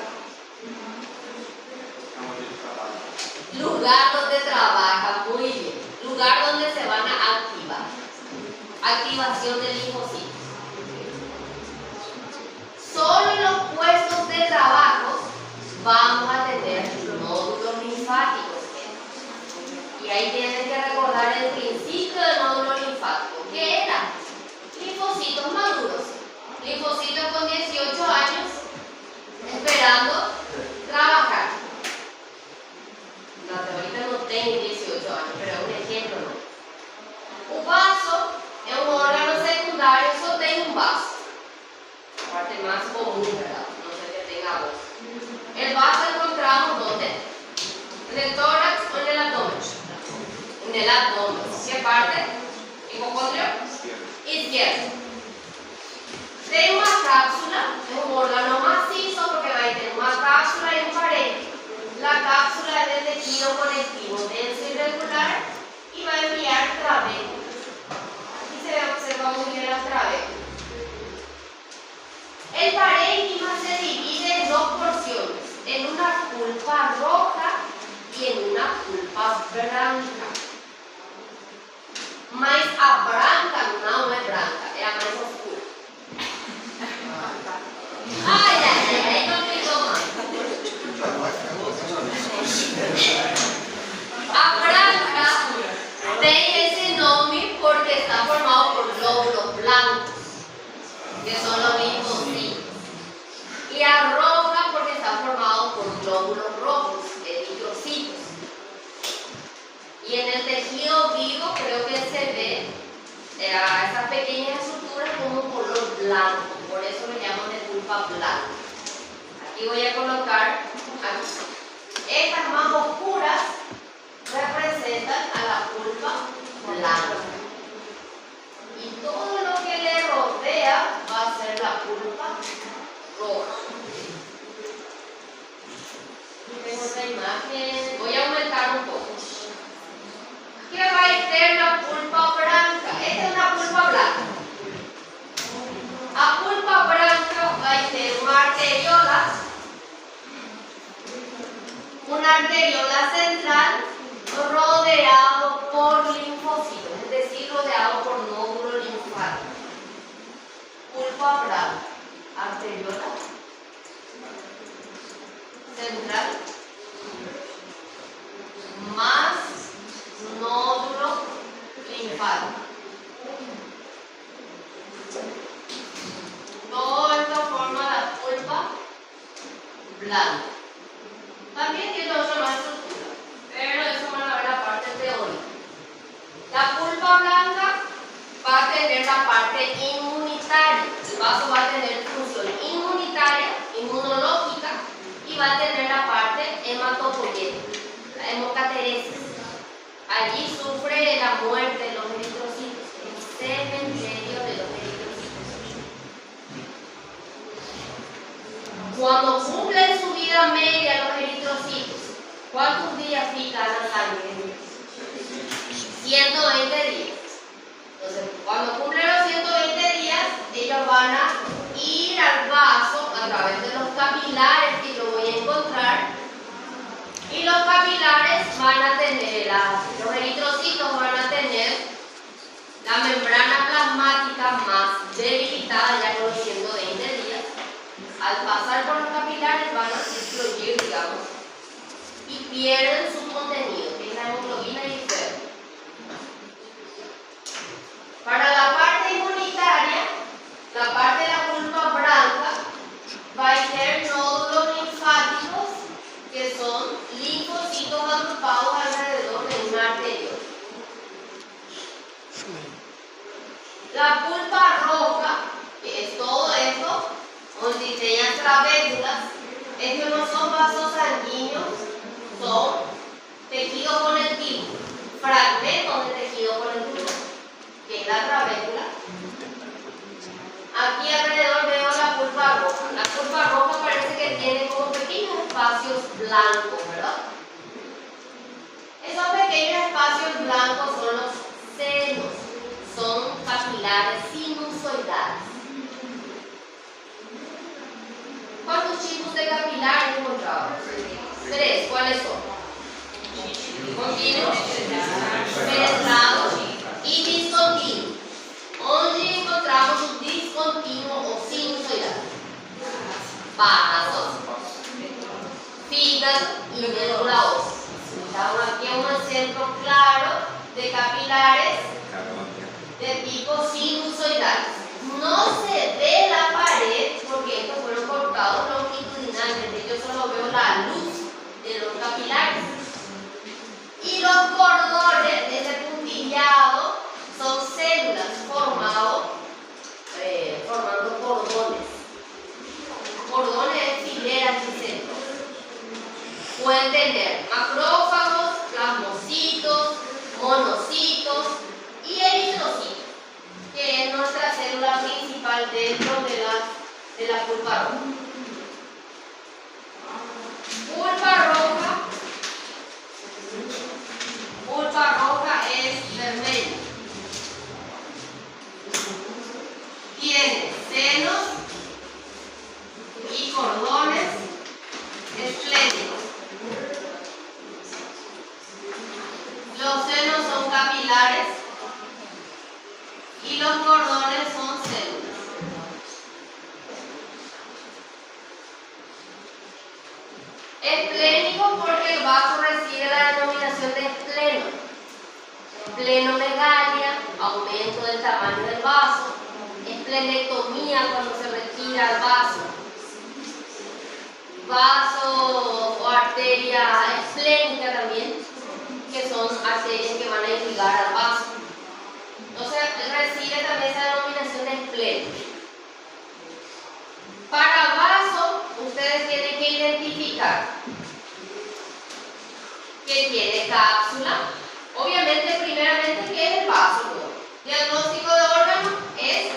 Lugar donde trabaja, muy bien. Lugar donde se van a activar. Activación de linfocitos. Solo en los puestos de trabajo vamos a tener nódulos linfáticos. Y ahí tienen que recordar el principio del nódulo linfático. ¿Qué era? Linfocitos maduros. Linfocitos con 18 años esperando trabajar. No, ahorita no tengo 18 años, pero es un ejemplo, ¿no? Un vaso es un órgano secundario, eso tiene un vaso. La parte más común, ¿verdad? No sé que tenga voz. El vaso encontramos ¿dónde? En el tórax o en el abdomen. En el abdomen. ¿Qué parte? Hipocondrio izquierdo. Tiene una cápsula, es un órgano macizo porque va a tener una cápsula y un parénquima. La cápsula es de tejido conectivo denso y irregular y va a enviar trabéculos. Aquí se observa muy bien las trabéculos. El parénquima se divide en dos porciones, en una pulpa roja y en una pulpa blanca. Mais a branca não é branca, é a mais oscura. Aí complicou mais. A branca tem esse nome porque está formado por glóbulos blancos, que son los linfocitos. Y a roja porque está formado por glóbulos rojos, eritrocitos. Y en el tejido vivo creo que se ve esas pequeñas estructuras como un color blanco, por eso le llaman de pulpa blanca. Aquí voy a colocar aquí. Estas más oscuras representan a la pulpa blanca. Y todo lo que le rodea va a ser la pulpa roja. Tengo otra imagen, voy a aumentar un poco. ¿Qué va a ser la pulpa blanca? Esta es una pulpa blanca. A pulpa blanca va a ser una arteriola central rodeado por linfocitos, es decir, rodeado por nódulos linfáticos. Pulpa blanca, arteriola central, más nódulo linfático. Todo esto forma la pulpa blanca. También tiene otra más estructura, pero eso van a ver la parte teórica. La pulpa blanca va a tener la parte inmunitaria. El vaso va a tener función inmunitaria, inmunológica, y va a tener la parte hematopoyética, la hemocateresis. Allí sufre la muerte los eritrocitos, el cementerio de los eritrocitos. Cuando cumplen su vida media los eritrocitos, ¿cuántos días fijan la sangre? 120 días. Entonces, cuando cumplen los 120 días, ellos van a ir al vaso a través de los capilares que yo voy a encontrar. Y los capilares van a tener las pierden su contenido, que es la hemoglobina y el ferro. Para la parte inmunitaria, la parte de la pulpa blanca va a tener nódulos linfáticos que son linfocitos agrupados alrededor de una arteriol. La pulpa roja, que es todo esto, donde diseñan trabéculas, estos no son vasos sanguíneos, son tejido conectivo, fragmentos de tejido conectivo, que es la trabécula. Aquí alrededor veo la pulpa roja. La pulpa roja parece que tiene como pequeños espacios blancos, ¿verdad? Esos pequeños espacios blancos son los senos, son capilares sinusoidales. ¿Cuántos tipos de capilares encontramos? 3. ¿Cuáles son? Continuos, penetrados y discontinuos. ¿Dónde encontramos un discontinuo o sinusoidal? Vasos, fibras y médula ósea. Aquí hay un ejemplo claro de capilares de tipo sinusoidal. No se ve la pared porque estos fueron cortados longitudinalmente. Yo solo veo la luz de los capilares. Y los cordones de ese puntillado son células formando cordones. Cordones de fileras y células. Pueden tener macrófagos, plasmocitos, monocitos y eritrocitos, que es nuestra célula principal dentro de la pulpa roja. Pulpa roja es vermelha. Tiene senos y cordones esplénicos. Los senos son capilares y los cordones son células. Esplénico porque el vaso recibe la denominación de espleno. Esplenomegalia, aumento del tamaño del vaso. Esplenectomía cuando se retira el vaso. Vaso o arteria esplénica también, que son arterias que van a irrigar al vaso. Entonces recibe también esa denominación de esplénico. Para vaso, ustedes tienen que identificar que tiene cápsula. Obviamente, primeramente, ¿qué es el vaso? Diagnóstico de órgano es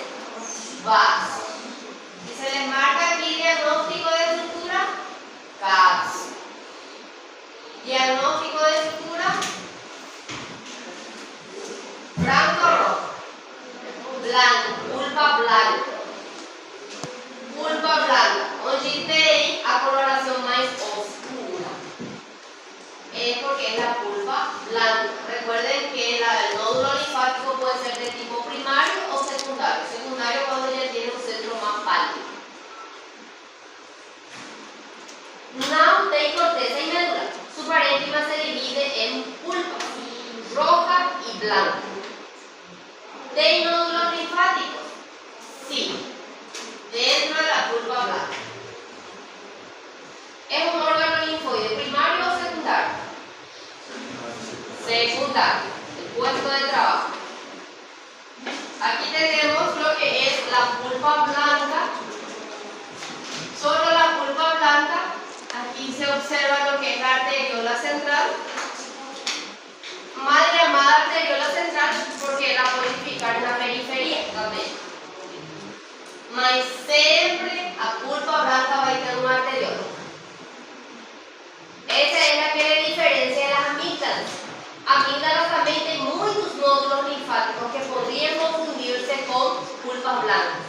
vaso. Y se les marca aquí diagnóstico de estructura, cápsula. Diagnóstico de estructura, blanco o rojo. Blanco, pulpa blanca. Pulpa blanca, onde tem a coloração mais oscura. Es porque es la pulpa blanca. Recuerden que el nódulo linfático puede ser de tipo primario o secundario. Secundario cuando ya tiene un centro más pálido. No tem corteza y médula. Su parénquima se divide en pulpa roja y blanca. ¿Tem nódulos linfáticos? Sí. Dentro de la pulpa blanca. ¿Es un órgano linfoide primario o secundario? Secundario, el puesto de trabajo. Aquí tenemos lo que es la pulpa blanca. Solo la pulpa blanca. Aquí se observa lo que es la arteriola central. Mal llamada arteriola central porque la pueden fijar en la periferia también. Mas sempre a pulpa blanca vai ter uma arteriola. Essa é a que le diferencia das amígdalas. Amígdalas também tem muitos nódulos linfáticos que podrían confundirse con pulpas blancas.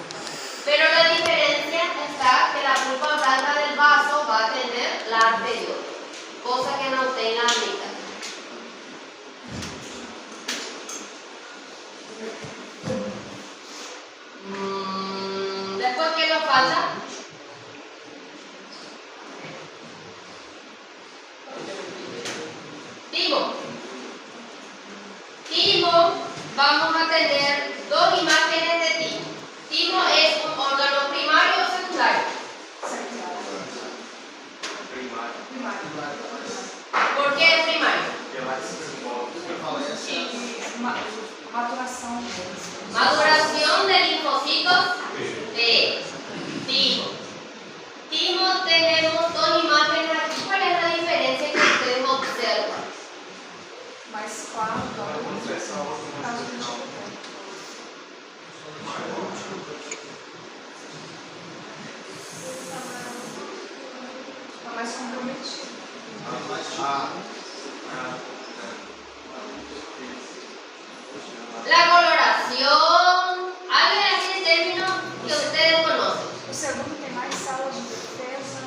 Pero la diferencia está que la pulpa blanca del vaso va a tener la arteriola, cosa que no tiene la amígdala. Después, ¿qué nos falta? vamos a tener dos imágenes de timo. Timo es un órgano primario o secundario. Secundário. Primário. ¿Por qué es primario? Maturação. Maduración de linfocitos T. Timo. Timo tenemos dos imágenes aquí. ¿Cuál es la diferencia que ustedes observan? Mais claro, caso de Está mais comprometido. La coloración. ¿Alguien así de términos que ustedes conocen? O segundo tem mais sala de defesa.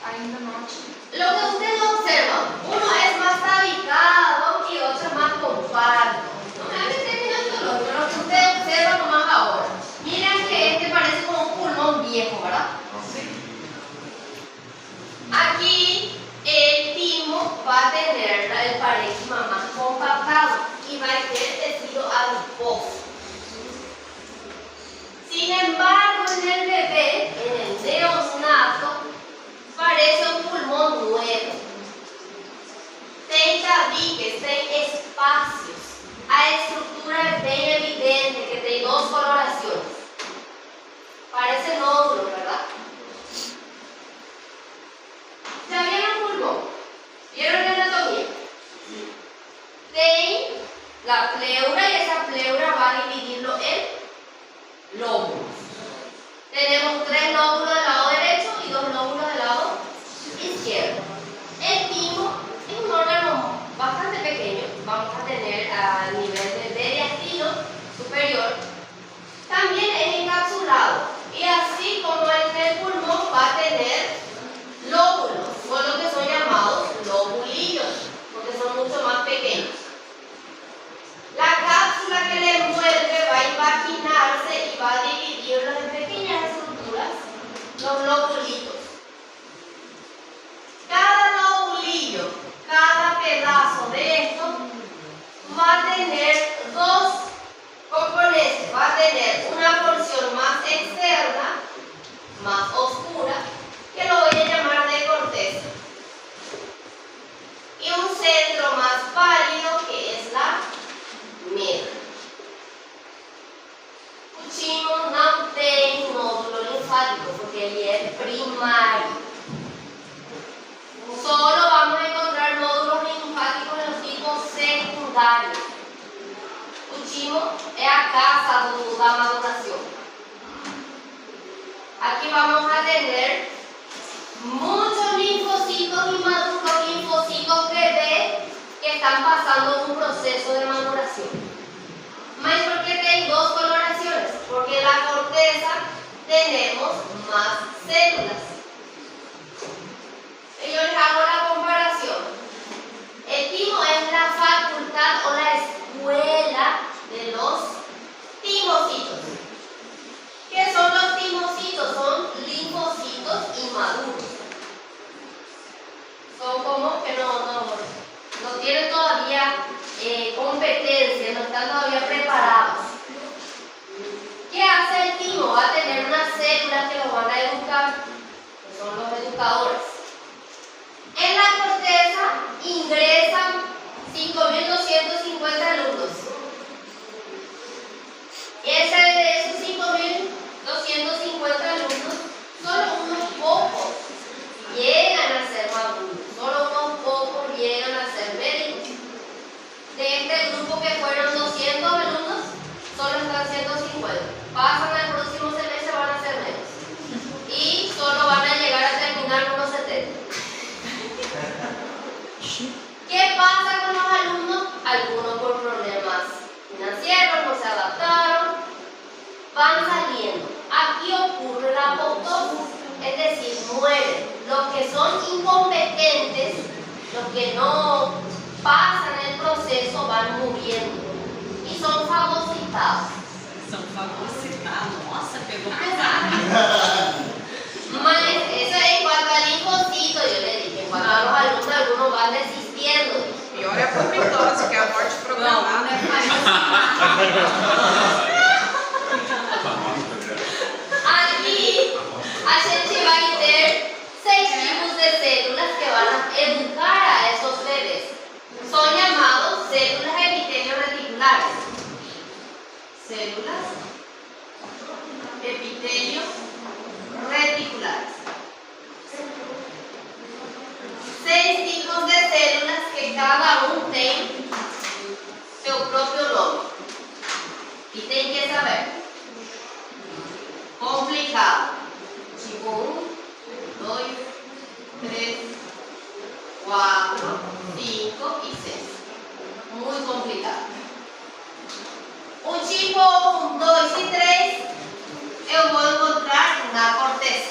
Ainda note. Lo que ustedes observan, uno es más habitado y otro es más compacto. No me hablen de términos biológicos, lo que ustedes observan nomás ahora. Miren que este parece como un pulmón viejo, ¿verdad? Aquí el timo va a tener el parénquima más compactado y va a ser tejido adiposo. Sin embargo, en el bebé, en el neonato, parece un pulmón nuevo. Tem tabiques, tem espacios. A estructura es bien evidente que tiene dos coloraciones. Parece nódulo, ¿verdad? ¿Ya vieron el pulmón? ¿Vieron la anatomía? Tem la pleura y esa pleura va a dividirlo en lóbulos. Tenemos 3 lóbulos del lado derecho y 2 lóbulos del lado izquierdo. El timo es un órgano bastante pequeño. Vamos a tener a nivel de mediastino superior. También es encapsulado. Y así como en el pulmón va a tener lóbulos, son los que son llamados lobulillos, porque son mucho más pequeños. La cápsula que le envuelve va a imaginarse y va a dividirlos en pequeñas estructuras, los lobulitos. Cada lobulillo, cada pedazo de esto va a tener dos componentes. Va a tener una porción más externa, más oscura, que lo voy a llamar de corteza, y un centro más pálido que es la medula. O timo não tem nódulo linfático porque ele é primário. Solo vamos a encontrar nódulos linfáticos en los tipos secundarios. O timo é a casa da maduración. Aquí vamos a tener muchos linfocitos inmaduros, linfocitos bebé que están pasando un proceso de maduración. ¿Más por qué tienen dos coloraciones? Porque en la corteza tenemos más células. Y yo les hago la comparación. El timo es la facultad o la escuela de los timocitos. ¿Qué son los timocitos? Son linfocitos inmaduros. Son como que no tienen todavía competencia, no están todavía preparados. ¿Qué hace el timo? Va a tener unas células que los van a educar, que son los educadores. En la corteza ingresan 5.250 alumnos. De esos 5.250 alumnos, solo unos pocos llegan a ser maduros, solo unos pocos llegan a ser médicos. De este grupo que fueron 200 alumnos, solo están 150. Pasan al próximo semestre, van a ser menos. Y solo van a llegar a terminar unos 70. ¿Qué pasa con los alumnos? Algunos por problemas financieros, no se adaptaron, van saliendo. Aquí ocurre la apoptosis, es decir, mueren. Los que son incompetentes, los que no pasan el proceso, van muriendo. Y son fagocitados. São fagocitados. Nossa, pegou pesado. Mas eso en cuanto al linfocito, yo le dije, en cuanto a los alumnos, algunos van desistiendo. Pior é a apoptose, que é a morte Não, programada. não é células, epitelio, reticulares. 6 tipos de células que cada uno tiene su propio nombre. Y tienen que saber. Complicado. Tipo 1, 2, 3, 4, 5 y 6. Muy complicado. Un tipo 1, 2 y 3 yo voy a encontrar una corteza.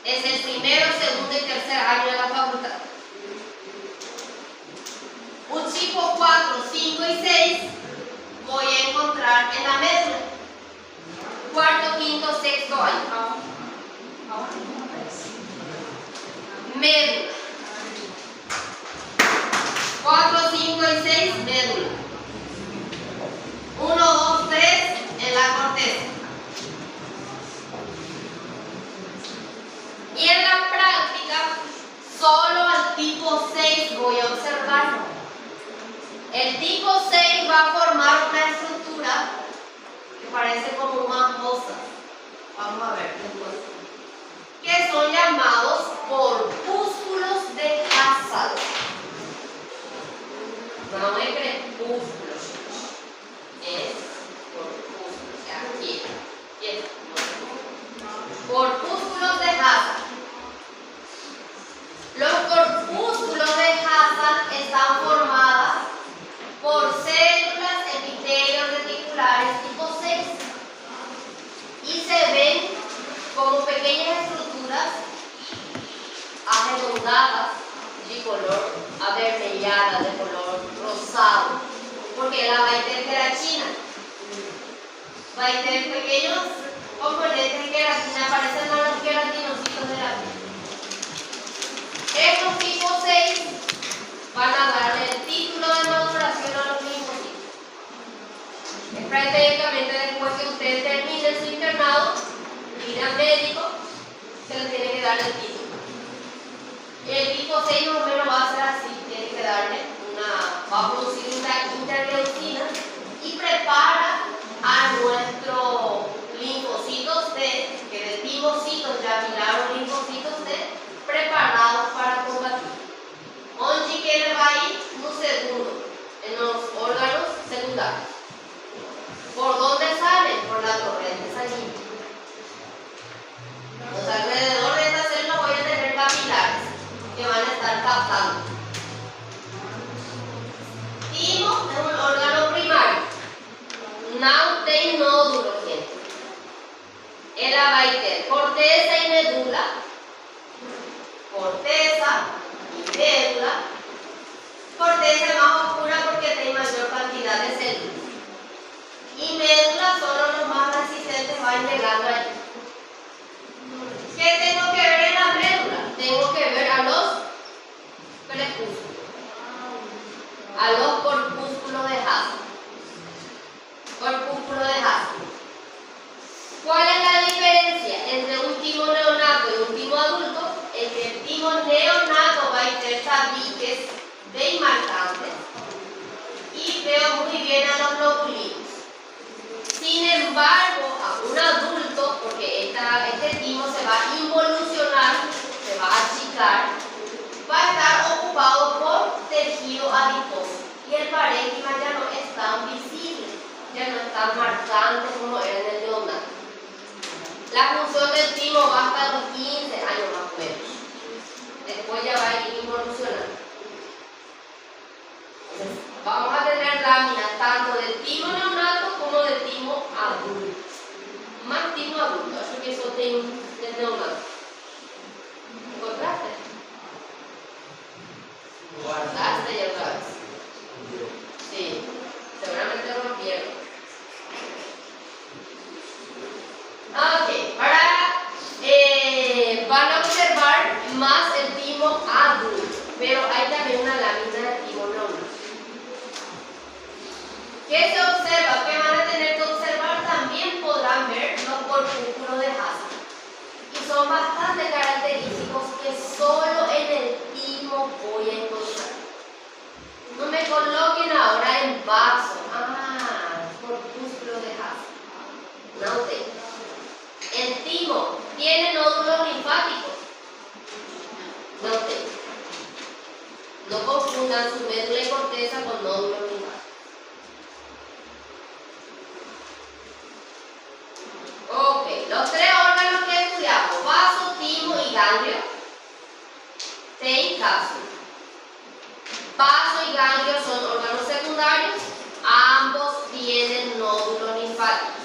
Es el primero, segundo y tercer año de la facultad. Un tipo 4, 5 y 6 voy a encontrar en la médula. Cuarto, quinto, sexto año. Médula. 4, 5 y 6, médula. 1, 2, 3 en la corteza. Y en la práctica, solo al tipo 6 voy a observar. El tipo 6 va a formar una estructura que parece como una hoja. Vamos a ver después. Que son llamados corpúsculos de Hassall. No es crepúsculos. Es corpúsculos. Aquí. Bien. Corpúsculos de Hassall. Los corpúsculos de Hassall están formados por células epitelios reticulares tipo 6 y se ven como pequeñas estructuras arredondadas de color avermellada, de color rosado, porque la va a tener queratina. Va a tener pequeños componentes de queratina, parecen a los queratinocitos de la piel. Estos tipos 6 van a darle el título de maduración a los linfocitos. Es prácticamente después que usted termine su internado, ir al médico, se le tiene que dar el título. El tipo 6 más o menos va a ser así, tiene que darle va a producir una interleucina y prepara a nuestro linfocitos T, que decimos citos ya milaron linfocitos T, preparados para combatir. Onde que ele va a ir no segundo, en los órganos secundarios. ¿Por dónde salen? Por la corriente sanguínea. Los alrededor de esta célula voy a tener capilares que van a estar captando. Timo es un órgano primario. No tiene nódulo, gente. Ella va a tener corteza y médula. Corteza y médula. Corteza es más oscura porque tiene mayor cantidad de células. Y médula solo los más resistentes van llegando allí. ¿Qué tengo que ver en la médula? Tengo que ver a los prepúsculos, a los corpúsculos de Hassall. Corpúsculo de Hassall. ¿Cuál es la diferencia entre un timo neonato y un timo adulto? Es que el timo neonato va a tener tabiques bien marcantes y veo muy bien a los lobulitos. Sin embargo, a un adulto, porque este timo se va a involucionar, se va a achicar, va a estar ocupado por tejido adiposo y el parénquima ya no es tan visible, ya no es tan marcante como era en el neonato. La función del timo va hasta los 15 años más o menos. Después ya va a ir involucionando. Entonces, vamos a tener láminas tanto de timo neonato como de timo adulto. Más timo adulto, así que eso tiene el neonato. ¿Encontraste? Guardaste ya otra vez. Sí, seguramente lo rompieron. Ok, van a observar más el timo adulto, pero hay también una lámina de timo neonato. ¿Qué se observa? ¿Qué van a tener que observar? También podrán ver los corpúsculos de Hassall. Y son bastante característicos que solo en el timo voy a encontrar. No me coloquen ahora en vaso. Corpúsculos timo tiene nódulos linfáticos. No tengo. No confundan su médula y corteza con nódulos linfáticos. Ok, los tres órganos que estudiamos, vaso, timo y ganglio, ten caso. Vaso y ganglio son órganos secundarios, ambos tienen nódulos linfáticos.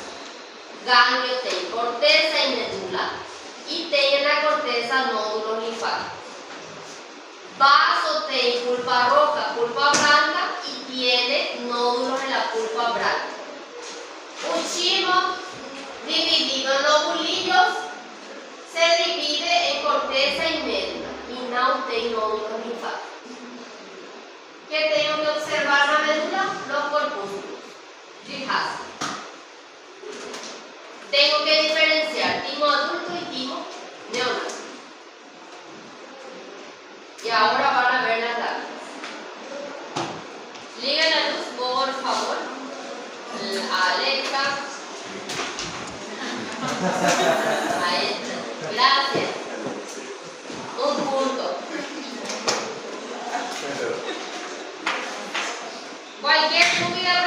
Ganglio tiene corteza y médula y tiene en la corteza nódulos linfáticos. Vaso tiene pulpa roja, pulpa blanca y tiene nódulos en la pulpa blanca. Uchimo, dividido en lobulillos, se divide en corteza y médula y no tiene nódulos linfáticos. ¿Qué tengo que observar en la médula? Los corpúsculos. Fijarse. Tengo que diferenciar timo adulto y timo neonato. Y ahora van a ver las láminas. Liga la luz, por favor. Alexa. Ahí está. Gracias. Un punto. Cualquier duda,